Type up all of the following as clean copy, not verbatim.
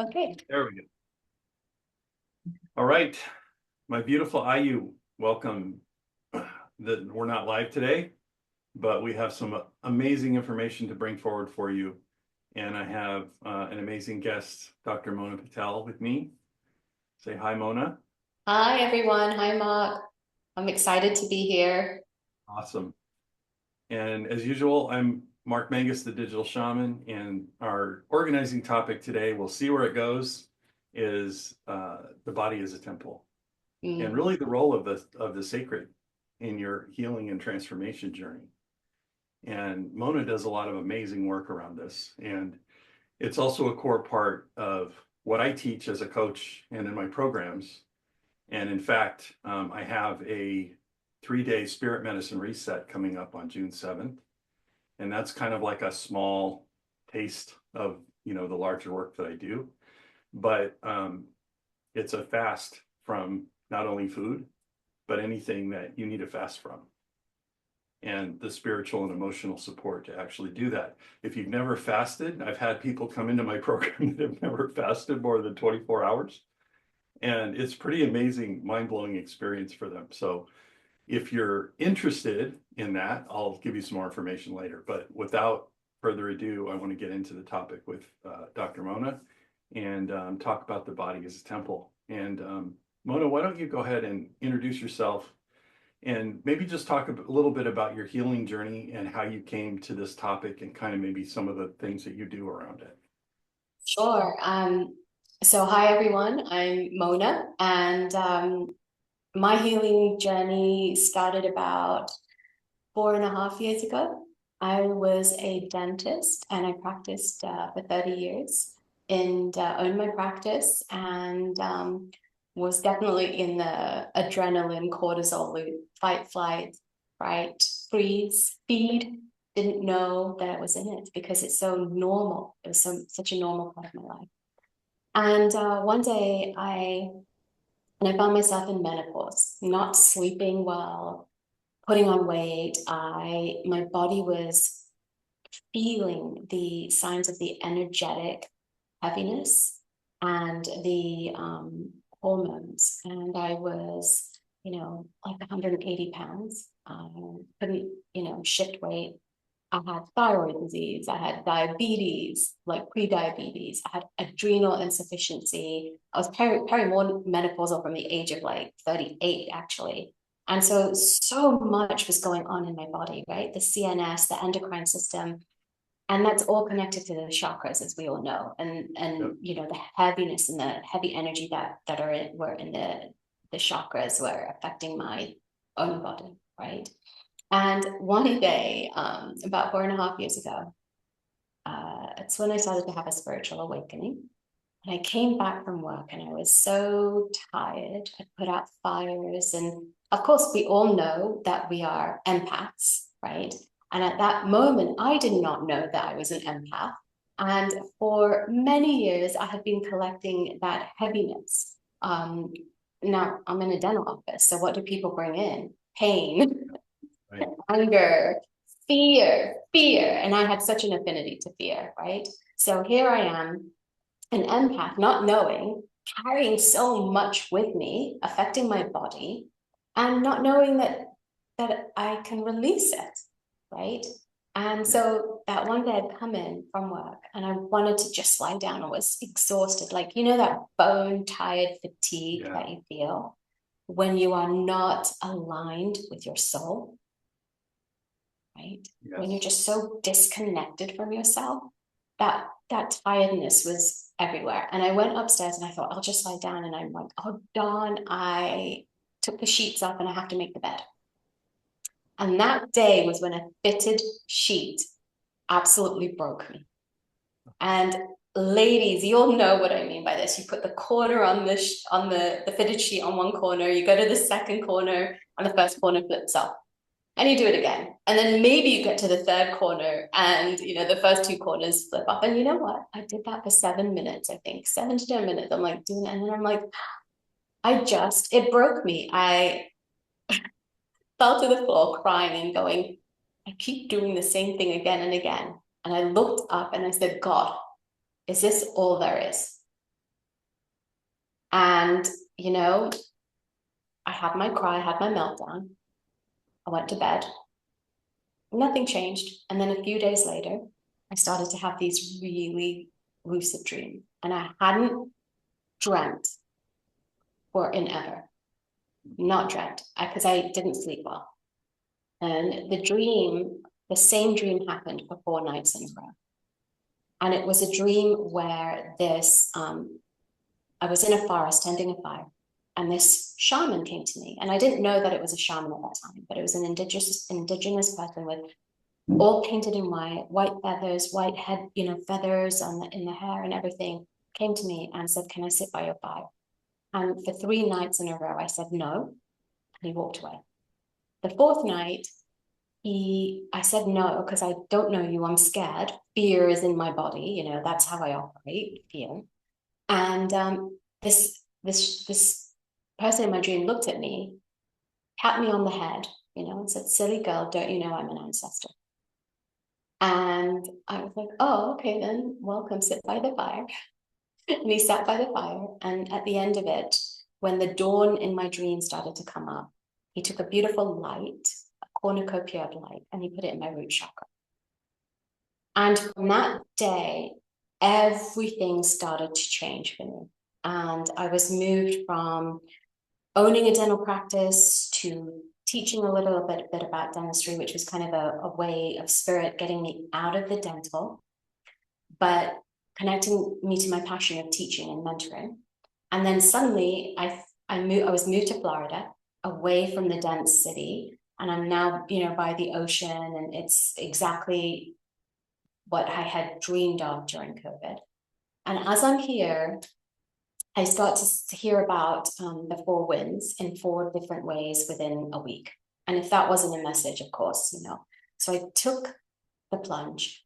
Okay. There we go. All right, my beautiful IU, welcome. We're not live today, but we have some amazing information to bring forward for you. And I have an amazing guest, Dr. Mona Patel, with me. Say hi, Mona. Hi, everyone. Hi, Mark. I'm excited to be here. Awesome. And as usual, I'm Mark Mangus, the digital shaman, and our organizing topic today, we'll see where it goes, is the body as a temple. And Mm. really the role of the sacred in your healing and transformation journey. And Mona does a lot of amazing work around this. And it's also a core part of what I teach as a coach and in my programs. And in fact, I have a 3-day spirit medicine reset coming up on June 7th. And that's kind of like a small taste of, the larger work that I do. But it's a fast from not only food, but anything that you need to fast from, and the spiritual and emotional support to actually do that. If you've never fasted, I've had people come into my program that have never fasted more than 24 hours. And it's pretty amazing, mind-blowing experience for them. So if you're interested in that, I'll give you some more information later. But without further ado, I want to get into the topic with Dr. Mona and talk about the body as a temple. And Mona, why don't you go ahead and introduce yourself and maybe just talk a little bit about your healing journey and how you came to this topic and kind of maybe some of the things that you do around it. Sure. So hi, everyone. I'm Mona, and my healing journey started about 4.5 years ago. I was a dentist and I practiced for 30 years and owned my practice and was definitely in the adrenaline cortisol loop, fight, flight, right, freeze, feed. Didn't know that I was in it because it's so normal. It was such a normal part of my life. And one day I found myself in menopause, not sleeping well, putting on weight. My body was feeling the signs of the energetic heaviness and the hormones. And I was, like 180 pounds. Couldn't, shift weight. I had thyroid disease. I had diabetes, like pre-diabetes. I had adrenal insufficiency. I was perimenopausal from the age of like 38, actually. And so much was going on in my body, right? The CNS, the endocrine system, and that's all connected to the chakras, as we all know. And Yep. the heaviness and the heavy energy that were in the chakras were affecting my own body, right? And one day, about 4.5 years ago, it's when I started to have a spiritual awakening. And I came back from work and I was so tired. I put out fires. And of course, we all know that we are empaths, right? And at that moment, I did not know that I was an empath. And for many years, I had been collecting that heaviness. Now, I'm in a dental office. So, what do people bring in? Pain, Right. anger, fear. And I had such an affinity to fear, right? So, here I am, an empath, not knowing, carrying so much with me, affecting my body, and not knowing that I can release it, right? And Yeah. so that one day I'd come in from work and I wanted to just lie down. I was exhausted, like that bone tired fatigue Yeah. that you feel when you are not aligned with your soul, right? When you're Yes. just so disconnected from yourself, that tiredness was everywhere. And I went upstairs and I thought, I'll just lie down. And I'm like, oh, darn, I took the sheets off and I have to make the bed. And that day was when a fitted sheet absolutely broke me. And ladies, you'll know what I mean by this. You put the corner on the fitted sheet on one corner, you go to the second corner, and the first corner flips up. And you do it again. And then maybe you get to the third corner and the first two corners flip up. And you know what? I did that for 7 minutes, I think. 7 to 10 minutes. I'm like doing it. And then I'm like, it broke me. I fell to the floor crying and going, I keep doing the same thing again and again. And I looked up and I said, God, is this all there is? And, you know, I had my cry, I had my meltdown. I went to bed. Nothing changed. And then a few days later, I started to have these really lucid dreams. And I hadn't dreamt for an ever, not dreamt, because I didn't sleep well. And the same dream happened for 4 nights in a row. And it was a dream where I was in a forest tending a fire, and this shaman came to me. And I didn't know that it was a shaman at that time, but it was an indigenous person with all painted in white feathers, white head, feathers in the hair and everything, came to me and said, "Can I sit by your fire?" And for 3 nights in a row, I said no, and he walked away. The fourth night, I said no, because I don't know you, I'm scared. Fear is in my body, that's how I operate, fear. And this person in my dream looked at me, tapped me on the head, and said, "Silly girl, don't you know I'm an ancestor?" And I was like, "Oh, okay, then, well, come sit by the fire." And he sat by the fire. And at the end of it, when the dawn in my dream started to come up, he took a beautiful light, a cornucopia of light, and he put it in my root chakra. And from that day, everything started to change for me. And I was moved from owning a dental practice to teaching a little bit about dentistry, which was kind of a way of spirit getting me out of the dental, but connecting me to my passion of teaching and mentoring. And then suddenly I was moved to Florida, away from the dense city. And I'm now, by the ocean, and it's exactly what I had dreamed of during COVID. And as I'm here, I start to hear about the four winds in 4 different ways within a week. And if that wasn't a message, of course, So I took the plunge,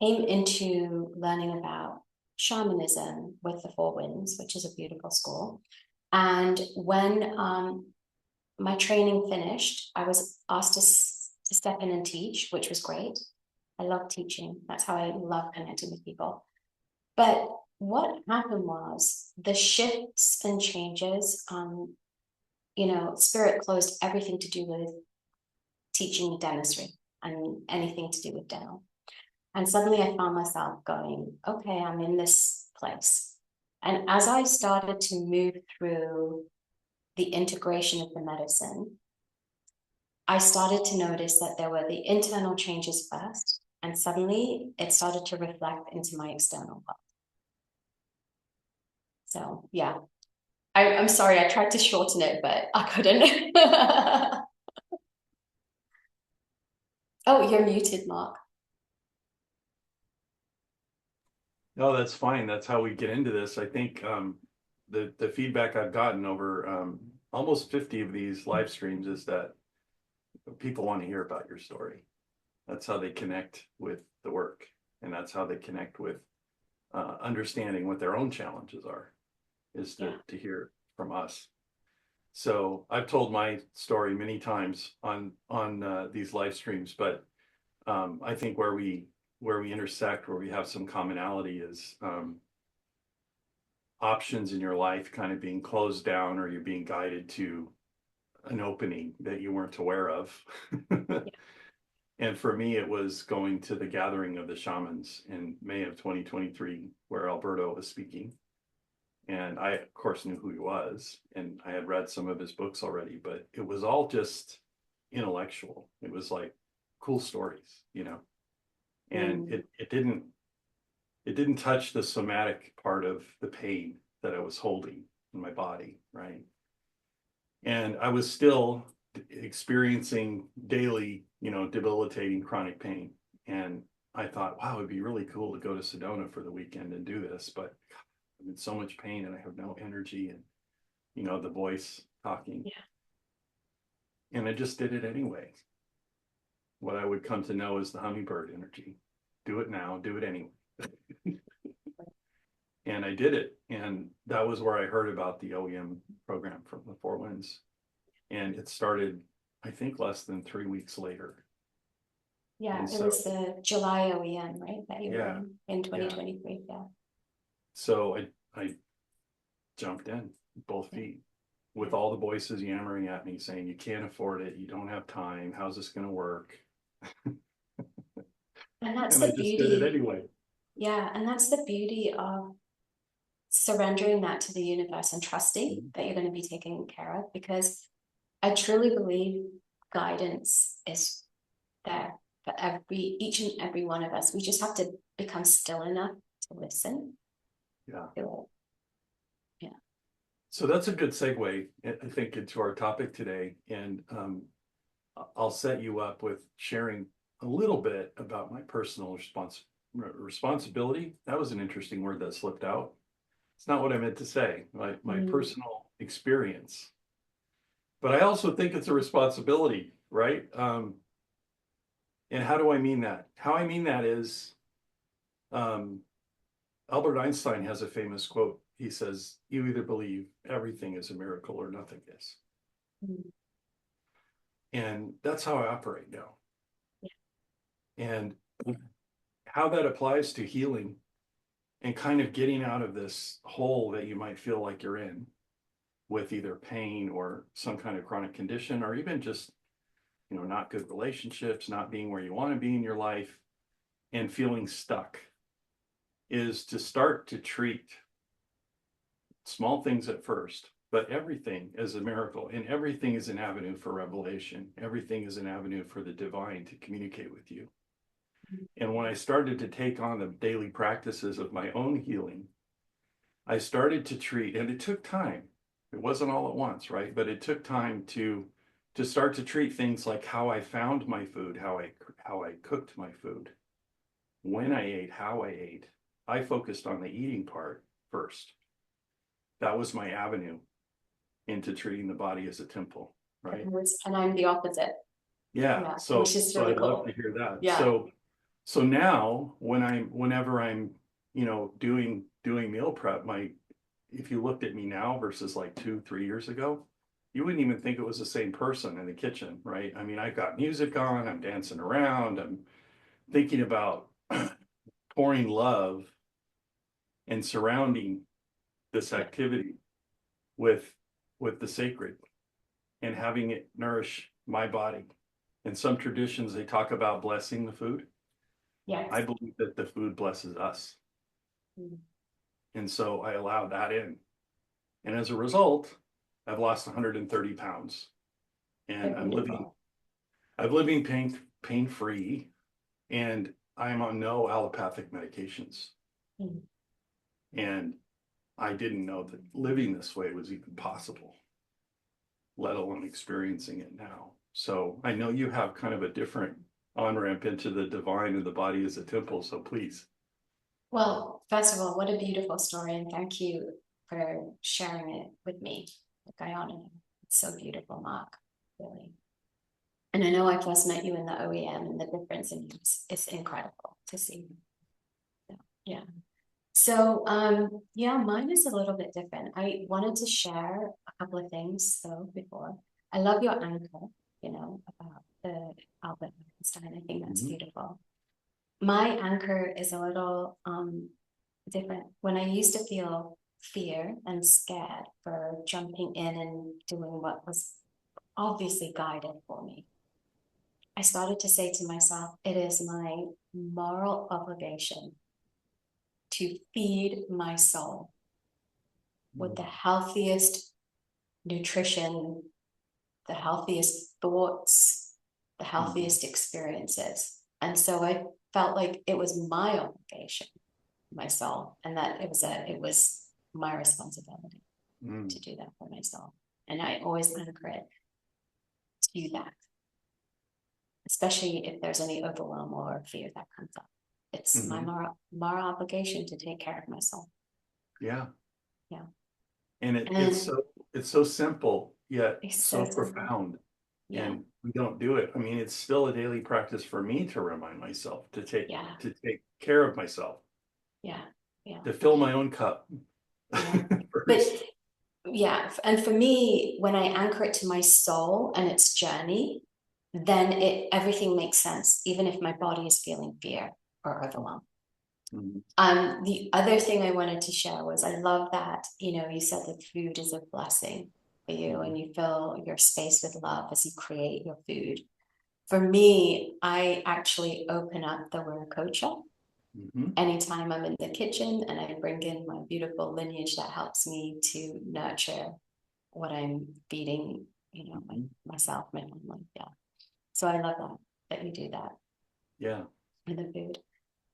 came into learning about shamanism with the Four Winds, which is a beautiful school. And when my training finished, I was asked to step in and teach, which was great. I love teaching. That's how I love connecting with people. But what happened was the shifts and changes, spirit closed everything to do with teaching dentistry and anything to do with dental. And suddenly I found myself going, okay, I'm in this place. And as I started to move through the integration of the medicine, I started to notice that there were the internal changes first, and suddenly it started to reflect into my external world. So yeah, I'm sorry, I tried to shorten it, but I couldn't. Oh, you're muted, Mark. No, that's fine. That's how we get into this. I think the feedback I've gotten over almost 50 of these live streams is that people want to hear about your story. That's how they connect with the work, and that's how they connect with understanding what their own challenges are, is to hear from us. So I've told my story many times on these live streams, but I think where we intersect, where we have some commonality, is options in your life kind of being closed down, or you're being guided to an opening that you weren't aware of. And for me, it was going to the gathering of the shamans in May of 2023, where Alberto was speaking. And I, of course, knew who he was, and I had read some of his books already, but it was all just intellectual. It was like cool stories, and it didn't touch the somatic part of the pain that I was holding in my body, right? And I was still experiencing daily, debilitating chronic pain. And I thought, wow, it'd be really cool to go to Sedona for the weekend and do this, but I'm in so much pain and I have no energy, and the voice talking. Yeah. And I just did it anyway. What I would come to know is the hummingbird energy. Do it now, do it anyway. And I did it. And that was where I heard about the OEM program from the Four Winds. And it started, I think, less than 3 weeks later. Yeah, and it was the July OEM, right? That you were in 2023. Yeah. So I jumped in both Yeah. feet with all the voices yammering at me saying, you can't afford it. You don't have time. How's this going to work? And that's And I the just did it beauty. anyway. Yeah. And that's the beauty of surrendering that to the universe and trusting Mhm. that you're going to be taken care of, because I truly believe guidance is there for each and every one of us. We just have to become still enough to listen Yeah. to it. Yeah. So that's a good segue, I think, into our topic today. And I'll set you up with sharing a little bit about my personal responsibility. That was an interesting word that slipped out. It's not what I meant to say, my Mm. personal experience. But I also think it's a responsibility, right? And how do I mean that? How I mean that is um, Albert Einstein has a famous quote. He says, you either believe everything is a miracle or nothing is. Mm. And that's how I operate now. Yeah. And how that applies to healing and kind of getting out of this hole that you might feel like you're in with either pain or some kind of chronic condition, or even just, not good relationships, not being where you want to be in your life and feeling stuck, is to start to treat small things at first, but everything as a miracle, and everything is an avenue for revelation. Everything is an avenue for the divine to communicate with you. And when I started to take on the daily practices of my own healing, I started to treat, and it took time. It wasn't all at once, right? But it took time to start to treat things like how I found my food, how I cooked my food, when I ate, how I ate. I focused on the eating part first. That was my avenue into treating the body as a temple, right? And I'm the opposite. Yeah. Yeah, which So is so really I'd love to cool. hear that. Yeah. So now whenever I'm, doing meal prep, if you looked at me now versus like 2, 3 years ago, you wouldn't even think it was the same person in the kitchen, right? I mean, I've got music on, I'm dancing around, I'm thinking about pouring love and surrounding this Yeah. activity with the sacred and having it nourish my body. In some traditions, they talk about blessing the food. I Yes. believe that the food blesses us. Mm. And so I allow that in. And as a result, I've lost 130 pounds So and beautiful. I'm living pain free, and I'm on no allopathic medications. Mm. And I didn't know that living this way was even possible, let alone experiencing it now. So I know you have kind of a different on ramp into the divine and the body as a temple. So please. Well, first of all, what a beautiful story, and thank you for sharing it with me. Like, I honor you. It's so beautiful, Mark, really. And I know I first met you in the OEM, and the difference in you is incredible to see. So, yeah. So, yeah, mine is a little bit different. I wanted to share a couple of things though before. I love your anchor, about the Albert Einstein. I think that's Mhm. beautiful. My anchor is a little different. When I used to feel fear and scared for jumping in and doing what was obviously guided for me, I started to say to myself, it is my moral obligation to feed my soul with the healthiest nutrition, the healthiest thoughts, the Mhm. healthiest experiences. And so I felt like it was my obligation, my soul, and that it was my responsibility Mhm. to do that for myself. And I always anchor it to that, especially if there's any overwhelm or fear that comes up. It's my Mhm. moral obligation to take care of myself. Yeah. Yeah. And And it's so simple yet it's so so simple. profound. Yeah. And we don't do it. I mean, it's still a daily practice for me to remind myself Yeah. to take care of myself, Yeah. Yeah. to fill my own cup Yeah. But first. yeah, and for me, when I anchor it to my soul and its journey, then everything makes sense, even if my body is feeling fear or overwhelm. Mhm. The other thing I wanted to share was I love that, you said that food is a blessing for you Mhm. and you fill your space with love as you create your food. For me, I actually open up the Wiracocha Mhm. anytime I'm in the kitchen and I bring in my beautiful lineage that helps me to nurture what I'm feeding, Mhm. myself, my family. Yeah. So I love that you do that Yeah. in the food.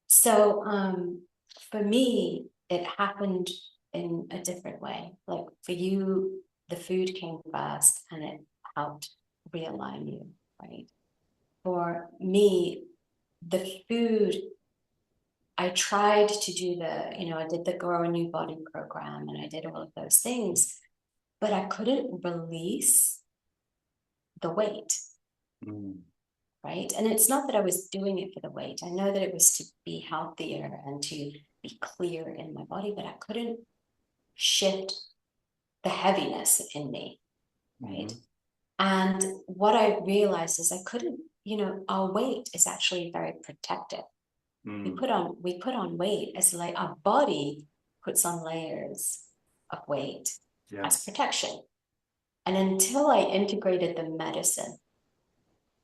So for me, it happened in a different way. Like for you, the food came first and it helped realign you, right? For me, the food, I tried to do I did the Grow a New Body program and I did all of those things, but I couldn't release the weight, Mm. right? And it's not that I was doing it for the weight. I know that it was to be healthier and to be clear in my body, but I couldn't shift the heaviness in me, right? Mhm. And what I realized is I couldn't, our weight is actually very protective. Mm. We put on weight as like our body puts on layers of weight Yeah. as protection. And until I integrated the medicine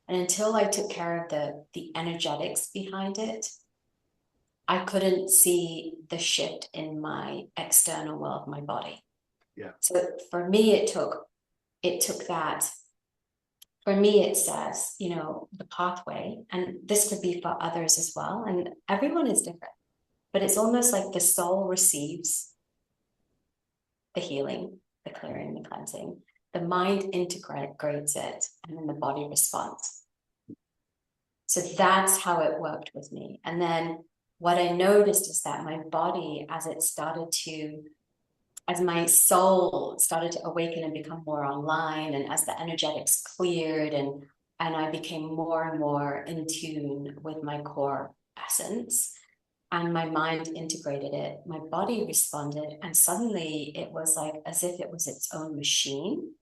and until I took care of the energetics behind it, I couldn't see the shift in my external world, my body. Yeah. So for me, it took that. For me, it says, the pathway, and this could be for others as well. And everyone is different, but it's almost like the soul receives the healing, the clearing, the cleansing. The mind integrates it, and then the body responds. So that's how it worked with me. And then what I noticed is that my body, as my soul started to awaken and become more online, and as the energetics cleared and I became more and more in tune with my core essence, and my mind integrated it, my body responded, and suddenly it was like as if it was its own machine.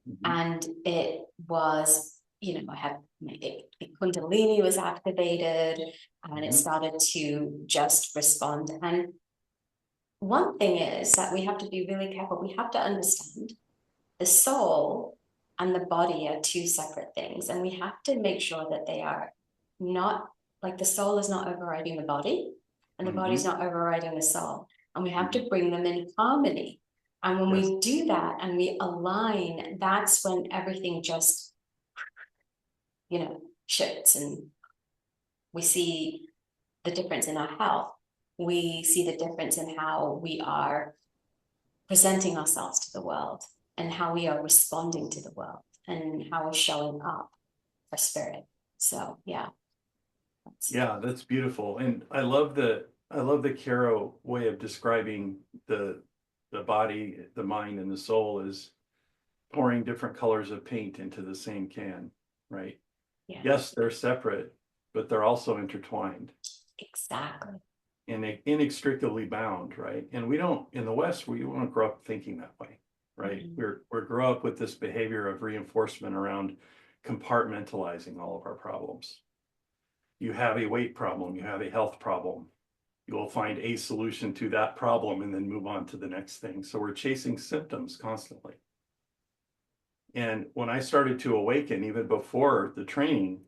Mhm. And it was, I had the Kundalini was activated and it Mhm. started to just respond. And one thing is that we have to be really careful. We have to understand the soul and the body are two separate things. And we have to make sure that they are not like the soul is not overriding the body and the body's Mhm. not overriding the soul. And we have to Mhm. bring them in harmony. And when Yes. we do that and we align, that's when everything just, shifts and we see the difference in our health. We see the difference in how we are presenting ourselves to the world and how we are responding to the world and how we're showing up for spirit. So yeah, that's, Yeah, that's beautiful. And I love the Caro way of describing the body, the mind, and the soul is pouring different colors of paint into the same can, right? yeah, Yes, they're separate, but they're also intertwined exactly. and inextricably bound, right? And we don't in the West, we don't grow up thinking that way, right? Mhm. We're grow up with this behavior of reinforcement around compartmentalizing all of our problems. You have a weight problem, you have a health problem, you will find a solution to that problem and then move on to the next thing. So we're chasing symptoms constantly. And when I started to awaken, even before the training,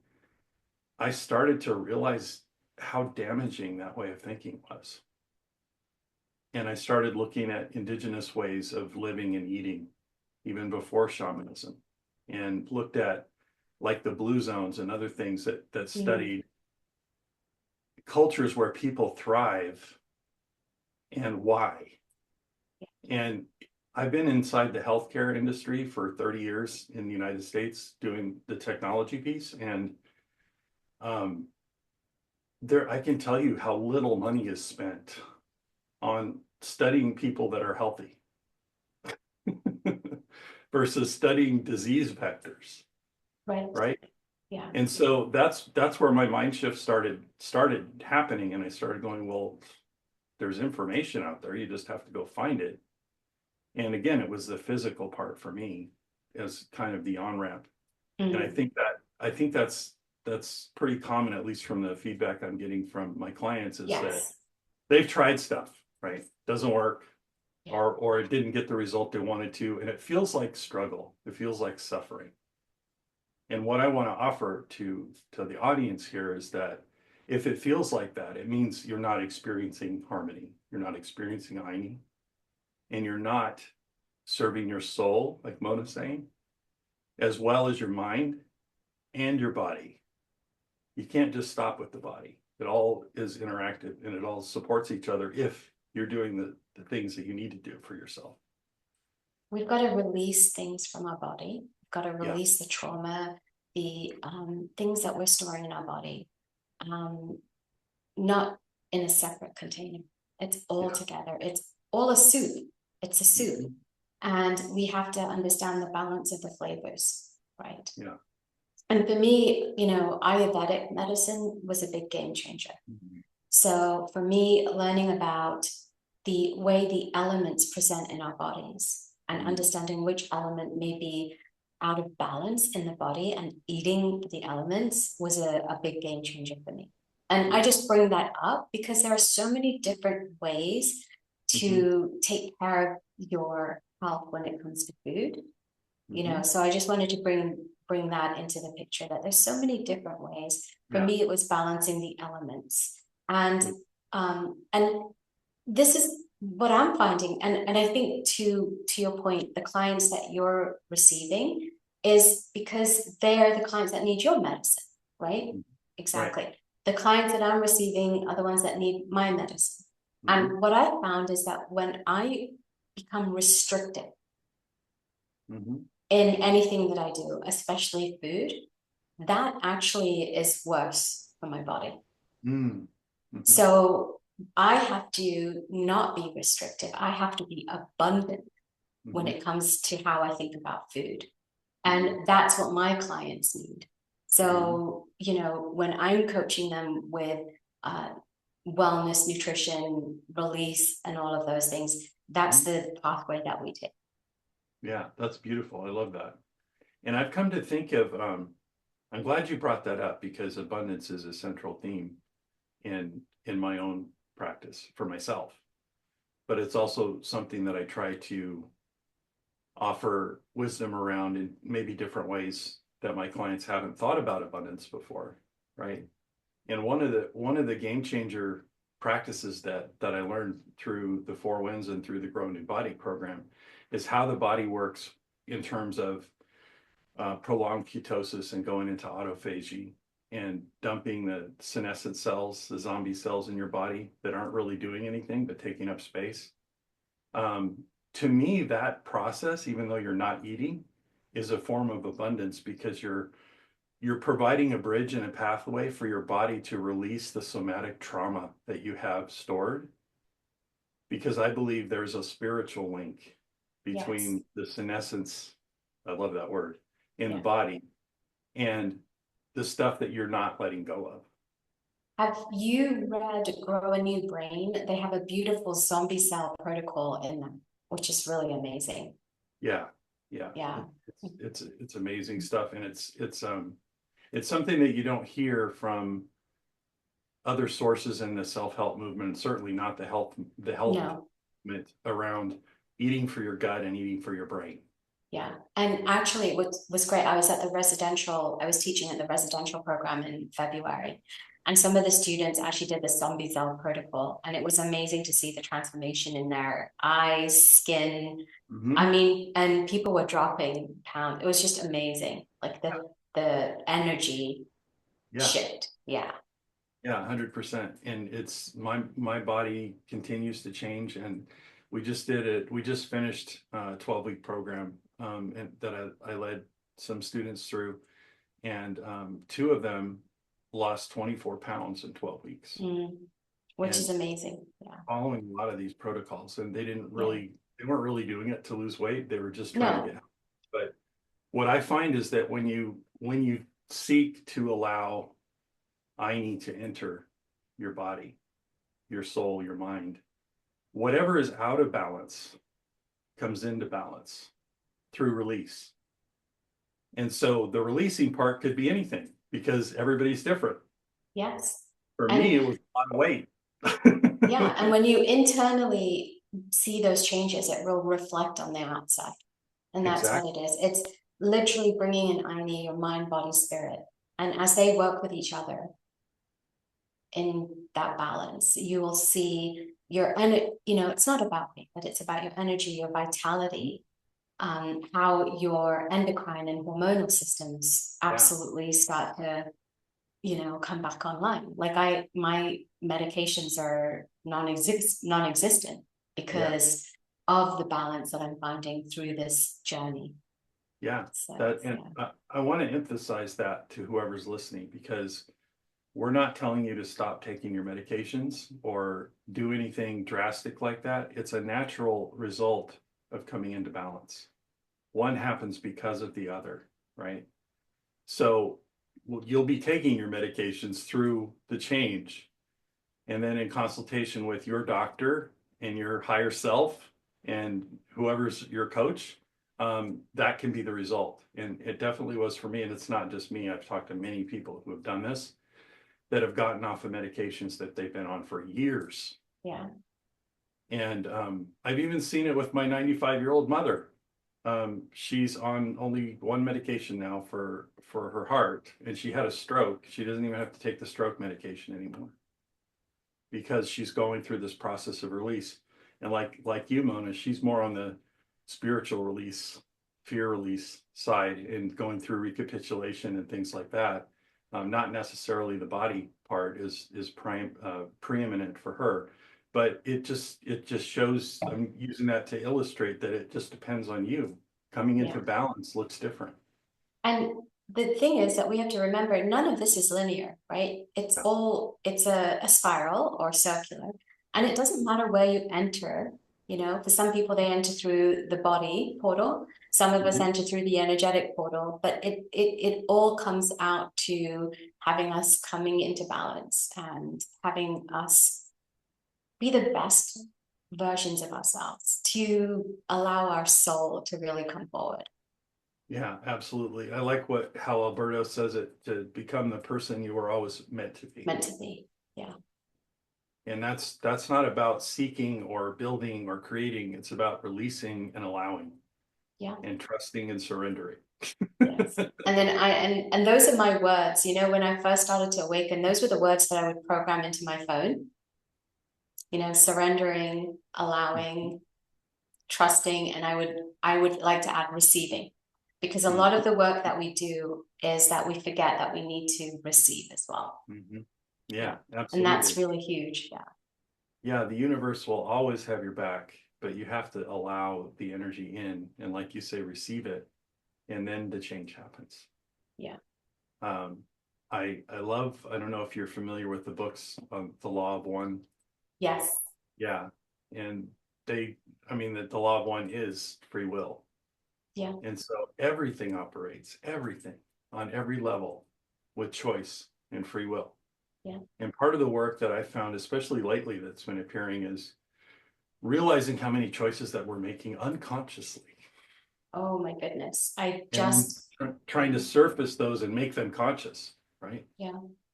I started to realize how damaging that way of thinking was. And I started looking at indigenous ways of living and eating, even before shamanism, and looked at like the blue zones and other things that Mm. studied cultures where people thrive and why. And I've been inside the healthcare industry for 30 years in the United States doing the technology piece. And um, there, I can tell you how little money is spent on studying people that are healthy versus studying disease vectors, Right. right? Yeah. And so that's where my mind shift started happening. And I started going, well, there's information out there. You just have to go find it. And again, it was the physical part for me as kind of the on-ramp. And Mm. I think that's pretty common, at least from the feedback I'm getting from my clients, is that Yes. they've tried stuff, right? Doesn't work, Yeah. or it didn't get the result they wanted to, and it feels like struggle. It feels like suffering. And what I want to offer to the audience here is that if it feels like that, it means you're not experiencing harmony, you're not experiencing Aini, and you're not serving your soul, like Mona's saying, as well as your mind and your body. You can't just stop with the body. It all is interactive and it all supports each other if you're doing the things that you need to do for yourself. We've got to release things from our body. We've got to Yeah. release the trauma, the things that we're storing in our body, not in a separate container. It's all Yeah. together. It's all a soup. It's a soup. Mhm. And we have to understand the balance of the flavors, right? Yeah. And for me, Ayurvedic medicine was a big game changer. Mhm. So for me, learning about the way the elements present in our bodies and Mhm. understanding which element may be out of balance in the body and eating the elements was a big game changer for me. And I just bring that up because there are so many different ways Mhm. to take care of your health when it comes to food. Mhm. So I just wanted to bring that into the picture that there's so many different ways. For Yeah. me, it was balancing the elements. And Mhm. and this is what I'm finding. And I think to your point, the clients that you're receiving is because they're the clients that need your medicine, right? Right. Exactly. The clients that I'm receiving are the ones that need my medicine. Mhm. And what I found is that when I become restricted Mhm. in anything that I do, especially food, that actually is worse for my body. Mhm. So I have to not be restrictive. I have to be abundant when Mhm. it comes to how I think about food. Mhm. And that's what my clients need. Mhm. So, when I'm coaching them with uh, wellness, nutrition, release, and all of those things, that's Mhm. the pathway that we take. Yeah, that's beautiful. I love that. And I've come to think of, I'm glad you brought that up because abundance is a central theme in my own practice for myself. But it's also something that I try to offer wisdom around in maybe different ways that my clients haven't thought about abundance before, right? And one of the game changer practices that I learned through the Four Winds and through the Grow New Body program is how the body works in terms of prolonged ketosis and going into autophagy and dumping the senescent cells, the zombie cells in your body that aren't really doing anything but taking up space. Um, to me, that process, even though you're not eating, is a form of abundance because you're providing a bridge and a pathway for your body to release the somatic trauma that you have stored. Because I believe there's a spiritual link Yes. between the senescence, I love that word, in the Yeah. body and the stuff that you're not letting go of. Have you read Grow a New Brain? They have a beautiful zombie cell protocol in them, which is really amazing. Yeah, yeah, Yeah. it's amazing stuff, and it's something that you don't hear from other sources in the self-help movement, and certainly not the health No. movement around eating for your gut and eating for your brain. Yeah. And actually, what was great, I was teaching at the residential program in February. And some of the students actually did the zombie cell protocol. And it was amazing to see the transformation in their eyes, skin. Mm-hmm. I mean, and people were dropping pounds. It was just amazing. Like the energy Yeah, shift. Yeah. yeah, 100%. And it's my body continues to change, and we just did it. We just finished a 12-week program, and that I led some students through, and two of them lost 24 pounds in 12 weeks, Mm. Which is and amazing. Yeah. following a lot of these protocols. And Yeah. they weren't really doing it to lose weight. They were just trying to get No. help. But what I find is that when you seek to allow I need to enter your body, your soul, your mind, whatever is out of balance comes into balance through release. And so the releasing part could be anything because everybody's different. Yes. For me, And it was a lot of weight. Yeah, and when you internally see those changes, it will reflect on the outside. And that's what Exactly. it is. It's literally bringing in Aini, your mind, body, spirit. And as they work with each other in that balance, you will see your, and you know, it's not about me, but it's about your energy, your vitality, how your endocrine and hormonal systems Yeah. absolutely start to, you know, come back online. Like my medications are non-existent Yeah. because of the balance that I'm finding through this journey. Yeah. So That, and yeah, I want to emphasize that to whoever's listening, because we're not telling you to stop taking your medications or do anything drastic like that. It's a natural result of coming into balance. One happens because of the other, right? So you'll be taking your medications through the change, and then in consultation with your doctor and your higher self and whoever's your coach, that can be the result. And it definitely was for me. And it's not just me. I've talked to many people who have done this, that have gotten off of medications that they've been on for years. yeah, And I've even seen it with my 95-year-old mother. She's on only one medication now for her heart, and she had a stroke. She doesn't even have to take the stroke medication anymore because she's going through this process of release. And like you, Mona, she's more on the spiritual release, fear release side, and going through recapitulation and things like that. Not necessarily the body part is preeminent for her, but it just shows. I'm using that to illustrate that it just depends on you. Coming yeah. into balance looks different. And the thing is that we have to remember none of this is linear, right? It's Yeah. all, it's a spiral or circular. And it doesn't matter where you enter, you know, for some people they enter through the body portal, some of us Mhm. enter through the energetic portal, but it all comes out to having us coming into balance and having us be the best versions of ourselves to allow our soul to really come forward. Yeah, absolutely. I like what how Alberto says it, to become the person you were always meant to be. Meant to be. Yeah. And that's not about seeking or building or creating. It's about releasing and allowing Yeah. and trusting and surrendering. Yes. And then and those are my words. You know, when I first started to awaken, those were the words that I would program into my phone. You know, surrendering, allowing, trusting, and I would like to add receiving. Because a lot of the work that we do is that we forget that we need to receive as well. Mhm. Yeah. Yeah, And that's absolutely. really huge. Yeah. Yeah, the universe will always have your back, but you have to allow the energy in and, like you say, receive it, and then the change happens. Yeah. Um, I love, I don't know if you're familiar with the books on the Law of One. Yes. Yeah. And they, I mean, the law of one is free will. Yeah. And so everything operates, everything on every level with choice and free will. Yeah. And part of the work that I found, especially lately, that's been appearing is realizing how many choices that we're making unconsciously, Oh my goodness. I and then just, trying to surface those and make them conscious, right? yeah,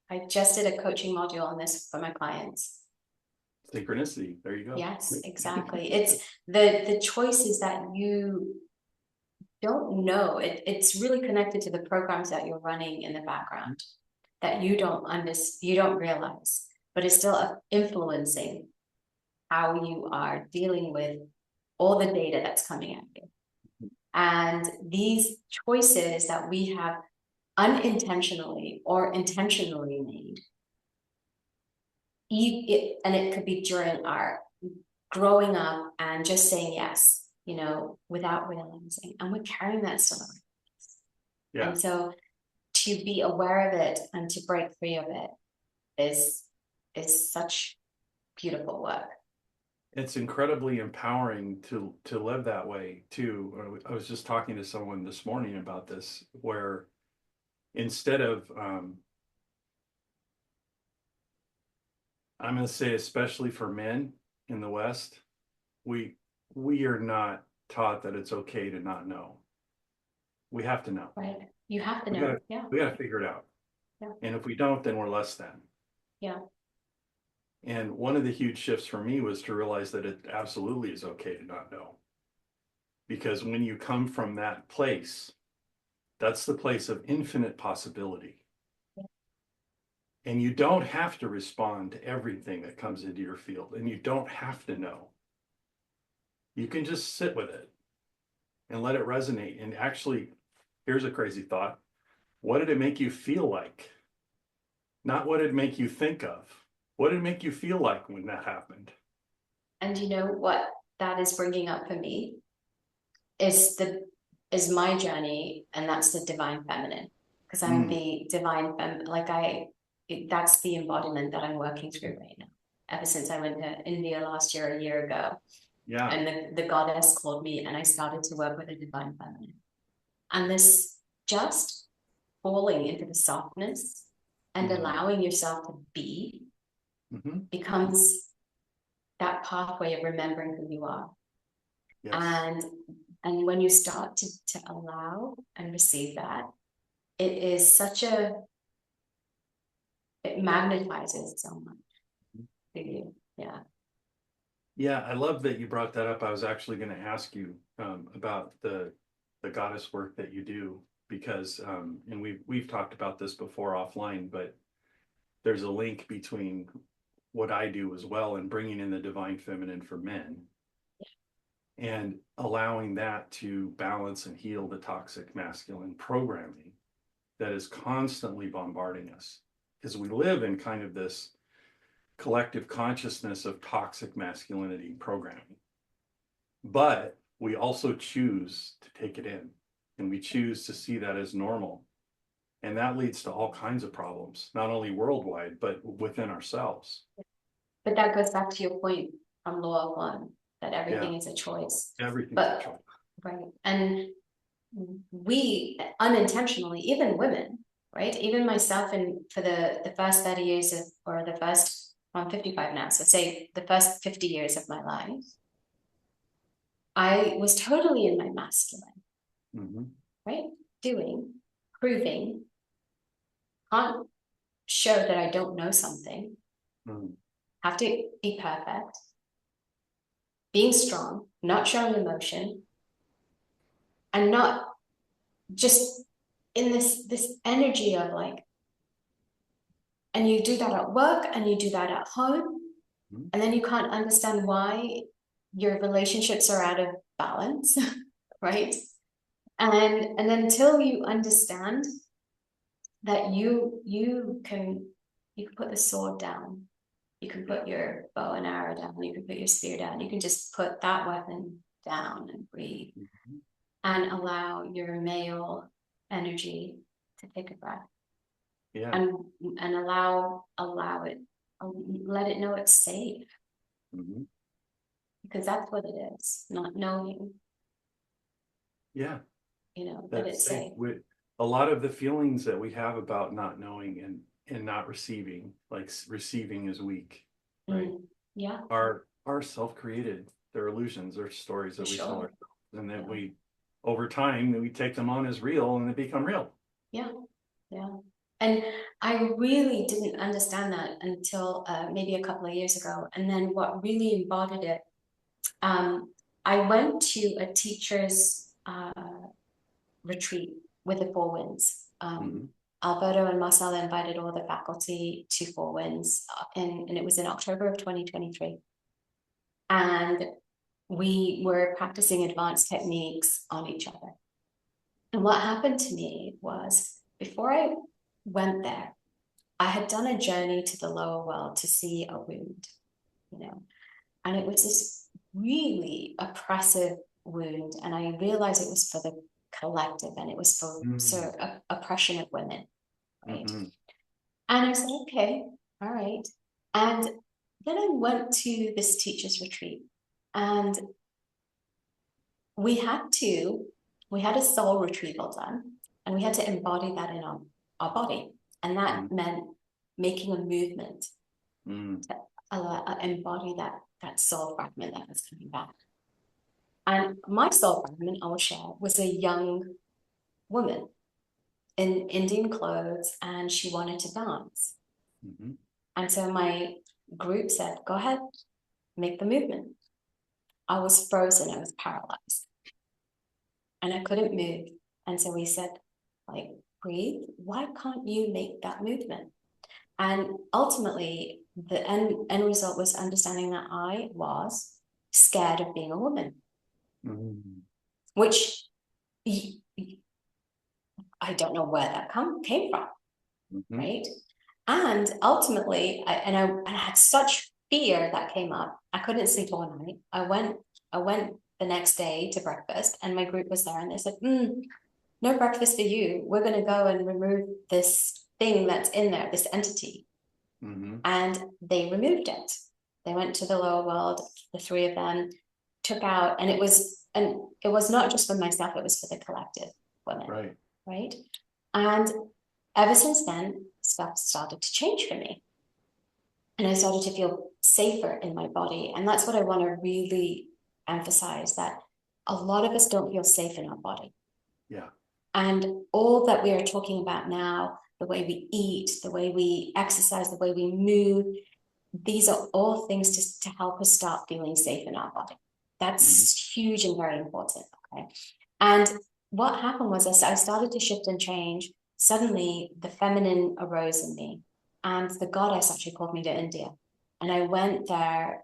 I just did a coaching module on this for my clients. Synchronicity. There you go. Yes, exactly. It's the choices that you don't know. It's really connected to the programs that you're running in the background that you don't realize, but it's still influencing how you are dealing with all the data that's coming at you. And these choices that we have unintentionally or intentionally made, and it could be during our growing up and just saying yes, you know, without realizing, and we're carrying that still around. Yeah. And so to be aware of it and to break free of it is such beautiful work. It's incredibly empowering to live that way too. I was just talking to someone this morning about this, where instead of I'm going to say, especially for men in the West, we we are not taught that it's okay to not know. We have to know. Right? You have to We know. gotta Yeah. we gotta figure it out. Yeah. And if we don't, then we're less than. Yeah. And one of the huge shifts for me was to realize that it absolutely is okay to not know. Because when you come from that place, that's the place of infinite possibility. And you don't have to respond to everything that comes into your field, and you don't have to know. You can just sit with it and let it resonate. And actually, here's a crazy thought. What did it make you feel like? Not what did it make you think of. What did it make you feel like when that happened? And you know what that is bringing up for me is my journey, and that's the divine feminine, because I'm Mm, the divine like that's the embodiment that I'm working through right now. Ever since I went to India last year, a year ago, yeah. and the goddess called me, and I started to work with the divine feminine, and this just falling into the softness and Mm, allowing yourself to be hmm. becomes that pathway of remembering who you are. Yes. And when you start to allow and receive that, it is such a, it magnifies it so much for you. Yeah. Yeah, I love that you brought that up. I was actually going to ask you about the goddess work that you do because and we've talked about this before offline, but there's a link between what I do as well and bringing in the divine feminine for men and allowing that to balance and heal the toxic masculine programming that is constantly bombarding us because we live in kind of this collective consciousness of toxic masculinity programming. But we also choose to take it in and we choose to see that as normal. And that leads to all kinds of problems, not only worldwide, but within ourselves. But that goes back to your point from law of one, that Yeah, everything is a choice. everything's a But choice. right. And we unintentionally, even women, right? Even myself, and for the first 30 years of, or the first, I'm 55 now, so say the first 50 years of my life, I was totally in my masculine, Mm-hmm. right? Doing, proving, can't show that I don't know something, Mm-hmm. have to be perfect, being strong, not showing emotion, and not just in this energy of like, and you do that at work and you do that at home, and then you can't understand why your relationships are out of balance, right? And until you understand that you can put the sword down, you can Yeah. put your bow and arrow down, you can put your spear down, you can just put that weapon down and breathe Mm-hmm. and allow your male energy to take a breath Yeah. and allow it, let it know it's safe, Mm-hmm. because that's what it is, not knowing, Yeah. that That's it's safe. safe. A lot of the feelings that we have about not knowing and not receiving, like receiving is weak, right? Yeah, Are self-created. They're illusions. They're stories for that we tell sure. ourselves, and that Yeah, over time, we take them on as real, and they become real. yeah, yeah. And I really didn't understand that until maybe a couple of years ago. And then what really embodied it, um, I went to a teacher's retreat with the Four Winds. Mm-hmm. Alberto and Marcel invited all the faculty to Four Winds, and it was in October of 2023. And we were practicing advanced techniques on each other. And what happened to me was, before I went there, I had done a journey to the lower world to see a wound, you know, and it was this really oppressive wound. And I realized it was for the collective, and it was for Mm-hmm. sort of oppression of women, right? Mm-hmm. And I said, okay, all right. And then I went to this teacher's retreat, and we had to, we had a soul retrieval done, and we had to embody that in our body. And that meant making a movement Mm-hmm. to embody that soul fragment that was coming back. And my soul fragment, I will share, was a young woman in Indian clothes, and she wanted to dance. Mm-hmm. And so my group said, go ahead, make the movement. I was frozen, I was paralyzed, and I couldn't move. And so we said, like, breathe. Why can't you make that movement? And ultimately, the end result was understanding that I was scared of being a woman, which I don't know where that came from, right? And ultimately, I had such fear that came up. I couldn't sleep all night. I went the next day to breakfast, and my group was there, and they said, "No breakfast for you. We're going to go and remove this thing that's in there, this entity." And they removed it. They went to the lower world. The three of them took out, and it was not just for myself. It was for the collective women, right? And ever since then, stuff started to change for me. And I started to feel safer in my body. And that's what I want to really emphasize, that a lot of us don't feel safe in our body. Yeah. And all that we are talking about now, the way we eat, the way we exercise, the way we move, these are all things to help us start feeling safe in our body. That's huge and very important. Okay. And what happened was I started to shift and change. Suddenly, the feminine arose in me, and the goddess actually called me to India. And I went there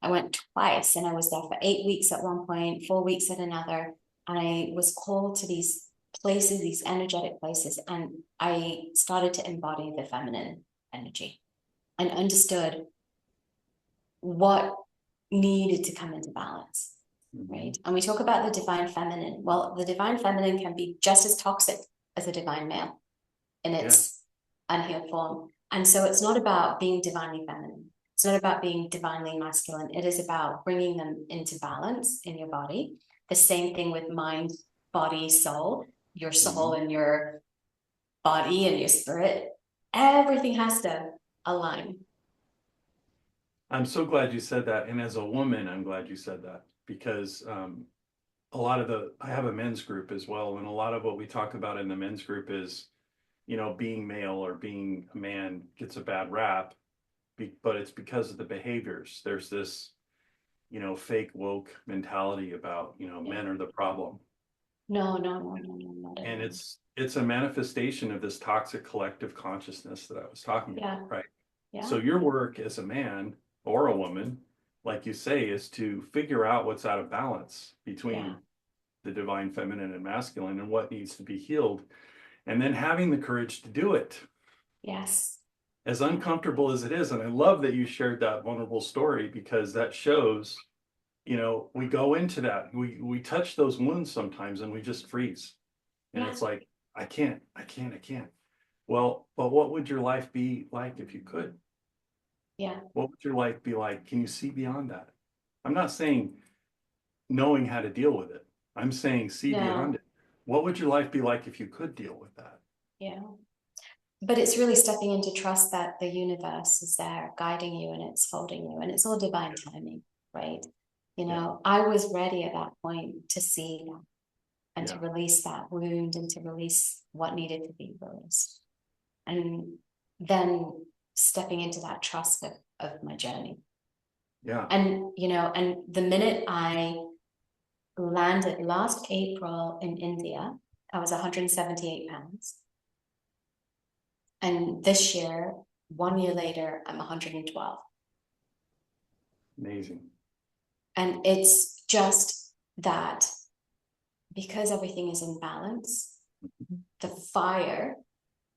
I went twice, and I was there for 8 weeks at one point, 4 weeks at another. And I was called to these places, these energetic places, and I started to embody the feminine energy and understood what needed to come into balance, right? And we talk about the divine feminine. Well, the divine feminine can be just as toxic as the divine male in its unhealed form. And so it's not about being divinely feminine. It's not about being divinely masculine. It is about bringing them into balance in your body. The same thing with mind, body, soul, your soul and your body and your spirit. Everything has to align. I'm so glad you said that. And as a woman, I'm glad you said that because I have a men's group as well. And a lot of what we talk about in the men's group is, being male or being a man gets a bad rap, but it's because of the behaviors. There's this, fake woke mentality about, men are the problem. No, not at And all. it's a manifestation of this toxic collective consciousness that I was talking about, right? Yeah. So your work as a man or a woman, like you say, is to figure out what's out of balance between the divine feminine and masculine and what needs to be healed, and then having the courage to do it. Yes. As uncomfortable as it is. And I love that you shared that vulnerable story because that shows, we go into that, we touch those wounds sometimes and we just freeze. And it's like, I can't. Well, but what would your life be like if you could? Yeah. What would your life be like? Can you see beyond that? I'm not saying knowing how to deal with it. I'm saying see beyond it. What would your life be like if you could deal with that? Yeah. But it's really stepping into trust that the universe is there guiding you and it's holding you, and it's all divine timing, right? I was ready at that point to see that and to release that wound and to release what needed to be released. And then stepping into that trust of my journey. Yeah. And, and the minute I landed last April in India, I was 178 pounds. And this year, 1 year later, I'm 112. Amazing. And it's just that because everything is in balance, the fire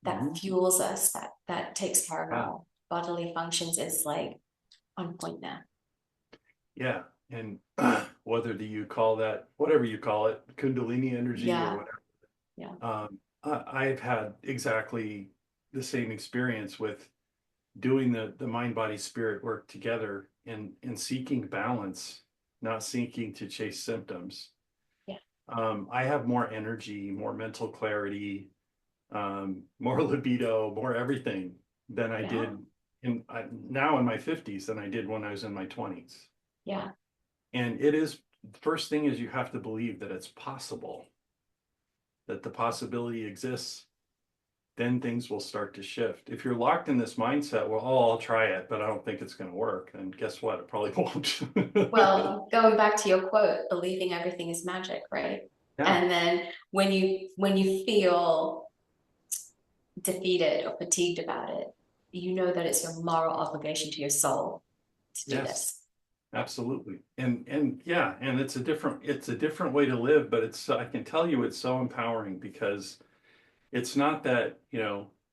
that fuels us, that takes care of our bodily functions is like on point now. Yeah. And whether you call that, whatever you call it, Kundalini energy or whatever. Yeah. I've had exactly the same experience with doing the mind, body, spirit work together and seeking balance, not seeking to chase symptoms. Yeah. I have more energy, more mental clarity, more libido, more everything than I did now in my 50s than I did when I was in my 20s. Yeah. And the first thing is you have to believe that it's possible, that the possibility exists. then things will start to shift. If you're locked in this mindset, well, oh, I'll try it, but I don't think it's going to work, and guess what? It probably won't. Well, going back to your quote, believing everything is magic, right? Yeah. And then when you feel defeated or fatigued about it, you know that it's your moral obligation to your soul to do Yes. this. Absolutely. And yeah, and it's a different way to live, but it's I can tell you it's so empowering because it's not that,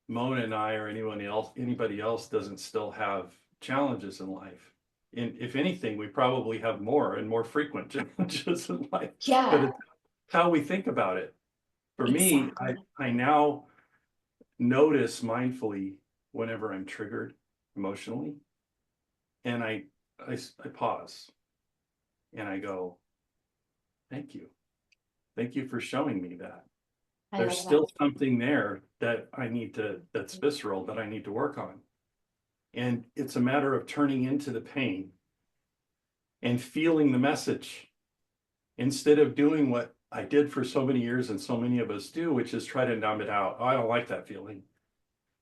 Mona and I or anybody else doesn't still have challenges in life. And if anything, we probably have more and more frequent challenges in life, but Yeah, it's how we think about it. For me, I, exactly. I now notice mindfully whenever I'm triggered emotionally, and I pause and I go, thank you. Thank you for showing me that. I There's love that. still something there that's visceral that I need to work on. And it's a matter of turning into the pain and feeling the message instead of doing what I did for so many years and so many of us do, which is try to numb it out. Oh, I don't like that feeling.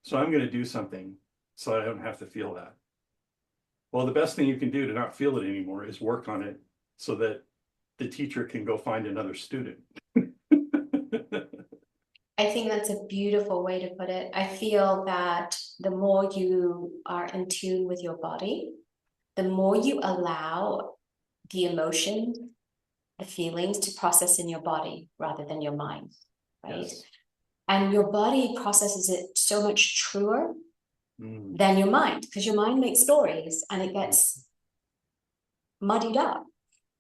So I'm going to do something so I don't have to feel that. Well, the best thing you can do to not feel it anymore is work on it so that the teacher can go find another student. I think that's a beautiful way to put it. I feel that the more you are in tune with your body, the more you allow the emotion, the feelings to process in your body rather than your mind, right? Yes. And your body processes it so much truer Mm. than your mind because your mind makes stories and it gets muddied up.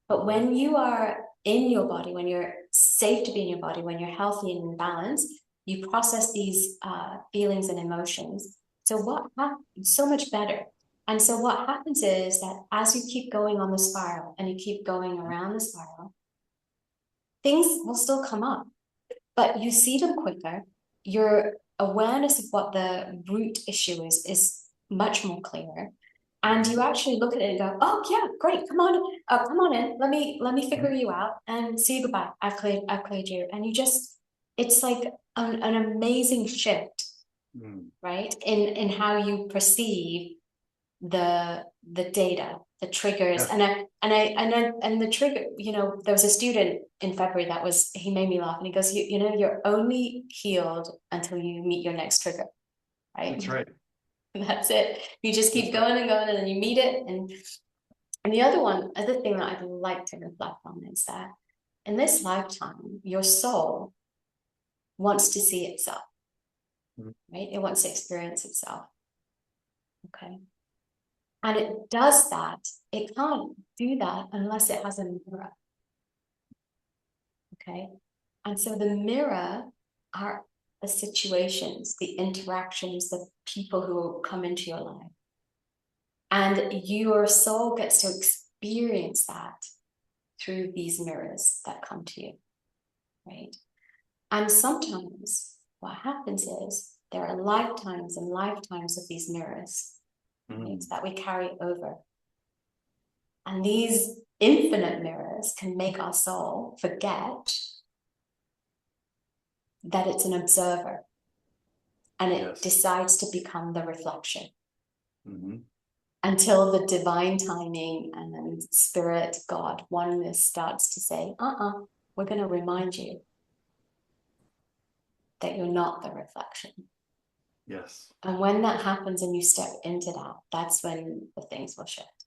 But Mhm. when you are in your body, when you're safe to be in your body, when you're healthy and in balance, you process these feelings and emotions. So what happens so much better. And so what happens is that as you keep going on the spiral and you keep going around the spiral, things will still come up, but you see them quicker. Your awareness of what the root issue is much more clearer. And you actually look at it and go, oh yeah, great, come on in. Let me figure you out and see you goodbye. I've cleared you. And you just, it's like an amazing shift, Mm. right? In how you perceive the data, the triggers, Yeah, and the trigger. There was a student in February he made me laugh, and he goes, you're only healed until you meet your next trigger, right? that's right. And that's it. You just keep That's right. going and going, and then you meet it. And the other thing that I'd like to reflect on is that in this lifetime, your soul wants to see itself, Mm. right? It wants to experience itself. Okay. And it does that. It can't do that unless it has a mirror. Okay. And so the mirror are the situations, the interactions, the people who come into your life. And your soul gets to experience that through these mirrors that come to you, right? And sometimes what happens is there are lifetimes and lifetimes of these mirrors, right, Mm. that we carry over. And these infinite mirrors can make our soul forget that it's an observer and it Yes. decides to become the reflection Hmm. until the divine timing and spirit, God, oneness starts to say, we're going to remind you that you're not the reflection. Yes. And when that happens and you step into that, that's when the things will shift.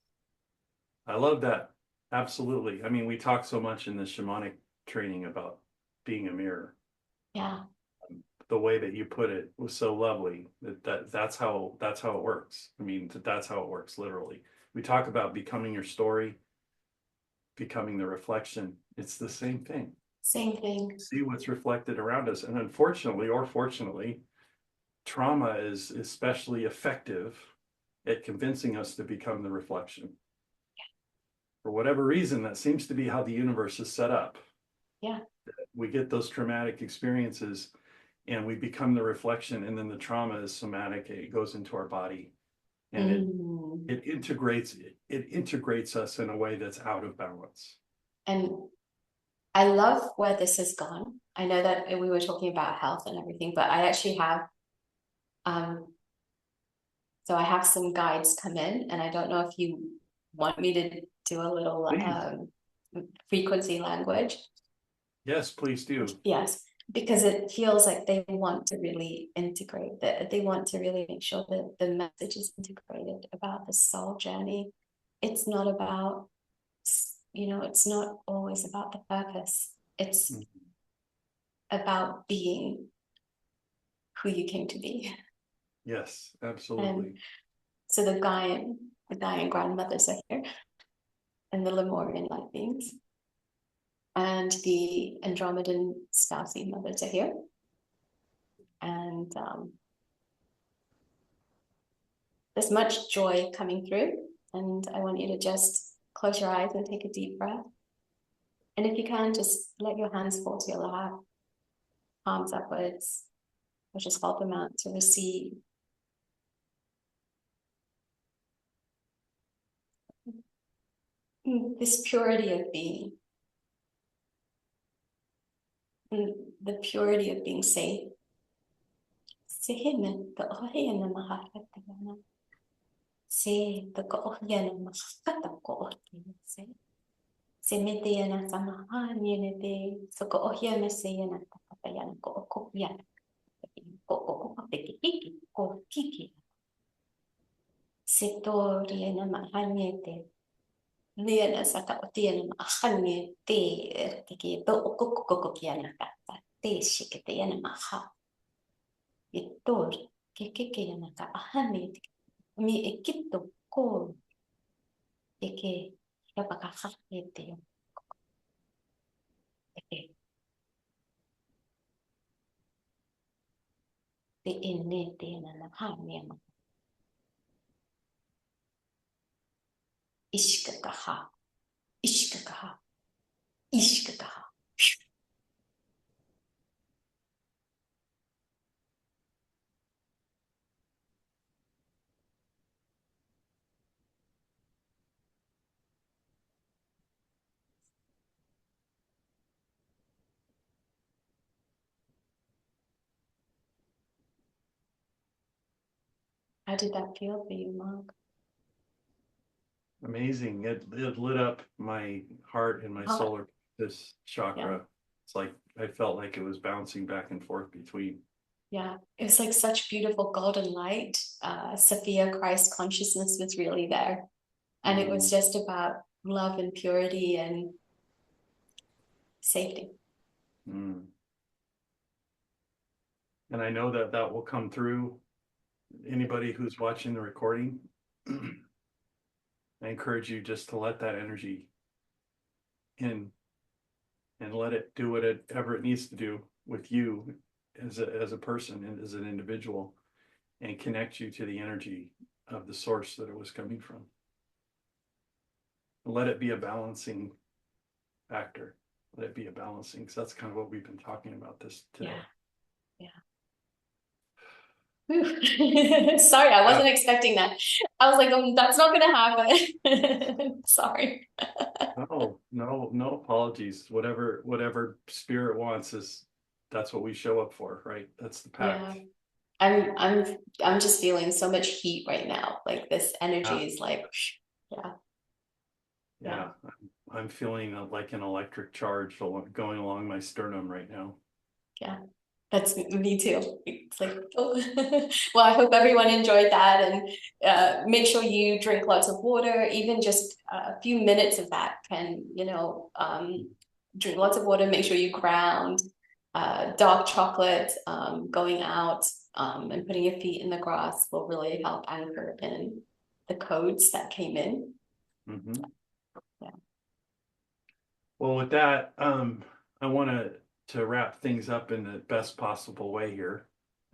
I love that. Absolutely. I mean, we talk so much in the shamanic training about being a mirror. Yeah. The way that you put it was so lovely that's how it works. I mean, that's how it works literally. We talk about becoming your story, becoming the reflection. It's the same thing. Same thing. See what's reflected around us. And unfortunately or fortunately, trauma is especially effective at convincing us to become the reflection. For whatever reason, that seems to be how the universe is set up. Yeah. We get those traumatic experiences and we become the reflection, and then the trauma is somatic. It goes into our body and Mm. it integrates us in a way that's out of balance. And I love where this has gone. I know that we were talking about health and everything, but I actually have Um, so I have some guides come in, and I don't know if you want me to do a little Please. frequency language. Yes, please do. Yes, because it feels like they want to really integrate that. They want to really make sure that the message is integrated about the soul journey. It's not about, it's not always about the purpose. It's Mm. about being who you came to be. Yes, And absolutely. so the Gaian grandmothers are here, and the Lemurian light beings, and the Andromedan Stasi mothers are here, and there's much joy coming through. And I want you to just close your eyes and take a deep breath. And if you can, just let your hands fall to your lap, palms upwards, or just hold them out to receive. This purity of being, the purity of being safe. Se mete na samaha ni ne te so ko ohia me se na ta ya ko ko ya ko ko te kiki ko kiki se to ri na mahanye te ni na sa ka ti na mahanye te ki to ko ko ki na ka te shi ke te na maha e to ke na ka ahane mi e kito ko e ke ya pa ka ha te e te ene te na mahanye ishkakaha, ishkakaha, ishkakaha. How did that feel for you, Mark? Amazing. It lit up my heart and my Hot. solar this Yeah, chakra. It's like I felt like it was bouncing back and forth between. yeah. It was like such beautiful golden light. Sophia Christ consciousness was really there. And it was Mm, just about love and purity and safety. mm. And I know that that will come through anybody who's watching the recording. I encourage you just to let that energy in and let it do whatever it needs to do with you as a person and as an individual and connect you to the energy of the source that it was coming from. And let it be a balancing factor. Let it be a balancing, because that's kind of what we've been talking about this today. Yeah, yeah. Sorry, I Yeah. wasn't expecting that. I was like, that's not gonna happen. Sorry. No apologies. Whatever spirit wants is that's what we show up for, right? That's the Yeah. pact. I'm I'm I'm just feeling so much heat right now. Like this Yeah, energy is like, yeah, yeah, yeah. I'm feeling like an electric charge going along my sternum right now. yeah. That's me too. It's like, oh. Well, I hope everyone enjoyed that, and make sure you drink lots of water. Even just a few minutes of that can, drink lots of water. Make sure you ground. Dark chocolate, going out, and putting your feet in the grass will really help anchor in the codes that came in. Hmm. Yeah. Well, with that, I want to wrap things up in the best possible way here.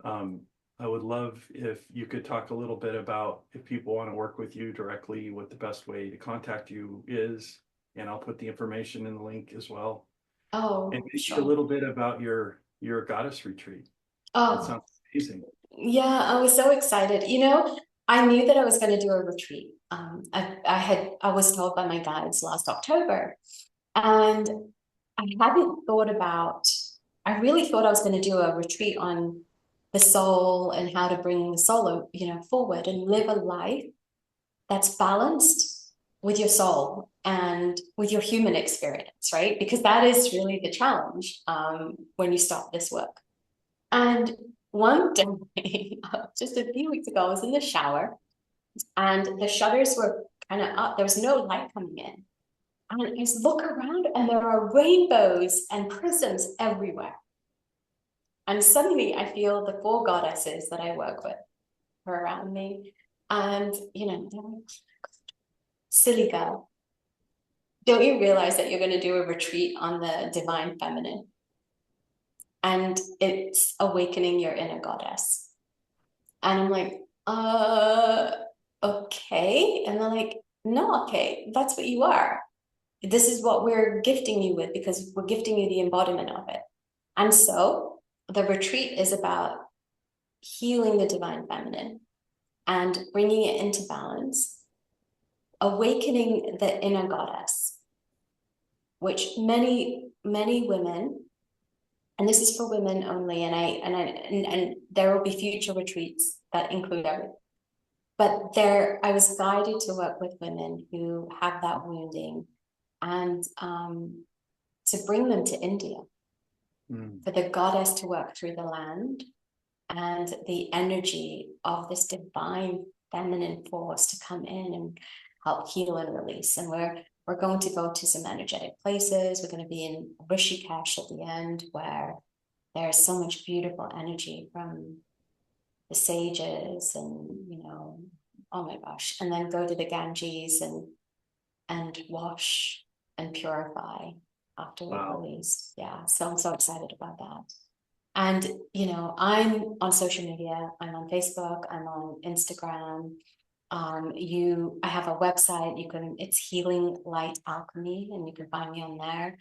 Um, I would love if you could talk a little bit about if people want to work with you directly, what the best way to contact you is, and I'll put the information in the link as well. And Oh, maybe a sure. little bit about your goddess retreat. That Oh, sounds amazing. yeah, I was so excited. I knew that I was going to do a retreat. I was told by my guides last October, and I hadn't thought about, I really thought I was going to do a retreat on the soul and how to bring the soul, forward and live a life that's balanced with your soul and with your human experience, right? Because that is really the challenge when you start this work. And one day, just a few weeks ago, I was in the shower and the shutters were kind of up. There was no light coming in. And I just look around and there are rainbows and prisms everywhere. And suddenly I feel the four goddesses that I work with are around me. And, they're like, silly girl, don't you realize that you're going to do a retreat on the divine feminine? And it's awakening your inner goddess. And I'm like, okay. And they're like, no, okay, that's what you are. This is what we're gifting you with because we're gifting you the embodiment of it. And so the retreat is about healing the divine feminine and bringing it into balance, awakening the inner goddess, which many, many women, and this is for women only, and there will be future retreats that include everything. But I was guided to work with women who have that wounding and to bring them to India, for the goddess to work through the land and the energy of this divine feminine force to come in and help heal and release. And we're going to go to some energetic places. We're going to be in Rishikesh at the end, where there's so much beautiful energy from the sages and, oh my gosh, and then go to the Ganges and wash and purify after we've released. Yeah, so I'm so excited about that. And, I'm on social media. I'm on Facebook. I'm on Instagram. I have a website. It's Healing Light Alchemy, and you can find me on there.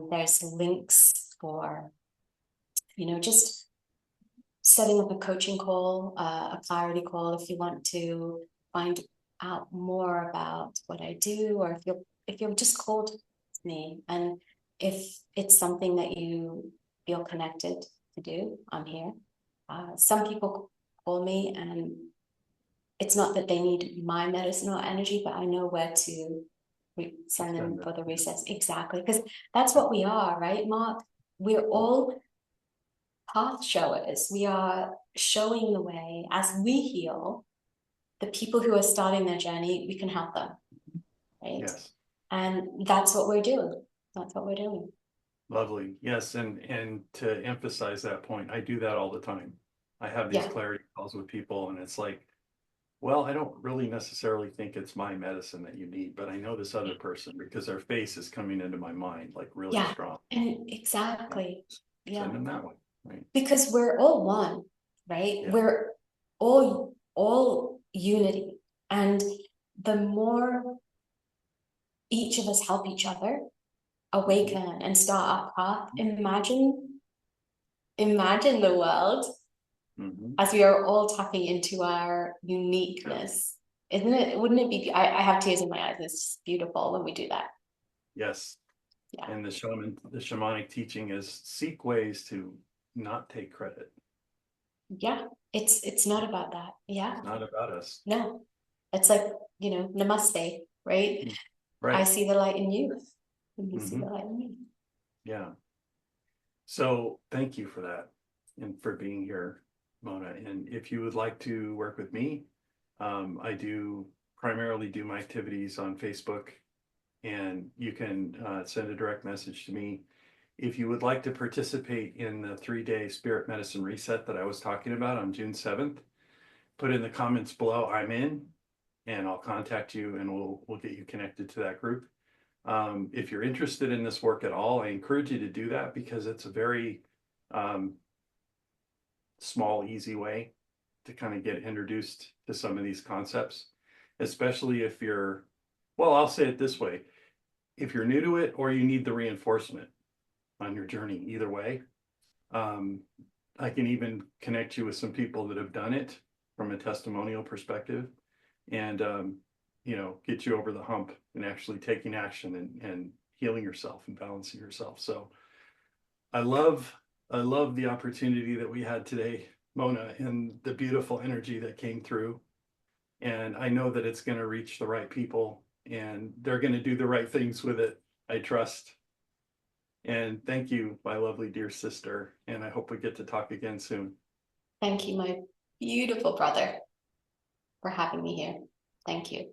There's links for, just setting up a coaching call, a clarity call if you want to find out more about what I do, or if you're just called to me, and if it's something that you feel connected to do, I'm here. Some people call me and it's not that they need my medicine or energy, but I know where to send them for the recess. Exactly, because that's what we are, right, Mark? We're all path showers. We are showing the way as we heal. The people who are starting their journey, we can help them, right? Yes. And that's what we're doing. That's what we're doing. Lovely. Yes. And to emphasize that point, I do that all the time. I have these clarity calls with people and it's like, well, I don't really necessarily think it's my medicine that you need, but I know this other person because their face is coming into my mind like really strong. And exactly. Send them that way, right? Because we're all one, right? Yeah. We're all unity. And the more each of us help each other awaken and start our path, imagine the world as we are all tapping into our uniqueness. Isn't it? Wouldn't it be? I have tears in my eyes. It's beautiful when we do that. Yes. Yeah. And the shamanic teaching is seek ways to not take credit. Yeah. It's not about that. Yeah. It's not about us. No. It's like, namaste, right? Right. I see the light in you. And you see the light in me. Yeah. So thank you for that and for being here, Mona. And if you would like to work with me, I do primarily do my activities on Facebook, and you can send a direct message to me. If you would like to participate in the 3-day spirit medicine reset that I was talking about on June 7th, put in the comments below, I'm in, and I'll contact you and we'll get you connected to that group. If you're interested in this work at all, I encourage you to do that because it's a very small, easy way to kind of get introduced to some of these concepts, especially if you're, well, I'll say it this way. If you're new to it or you need the reinforcement on your journey, either way, I can even connect you with some people that have done it from a testimonial perspective and, get you over the hump and actually taking action and healing yourself and balancing yourself. So I love the opportunity that we had today, Mona, and the beautiful energy that came through. And I know that it's going to reach the right people and they're going to do the right things with it. I trust. And thank you, my lovely dear sister. And I hope we get to talk again soon. Thank you, my beautiful brother, for having me here. Thank you.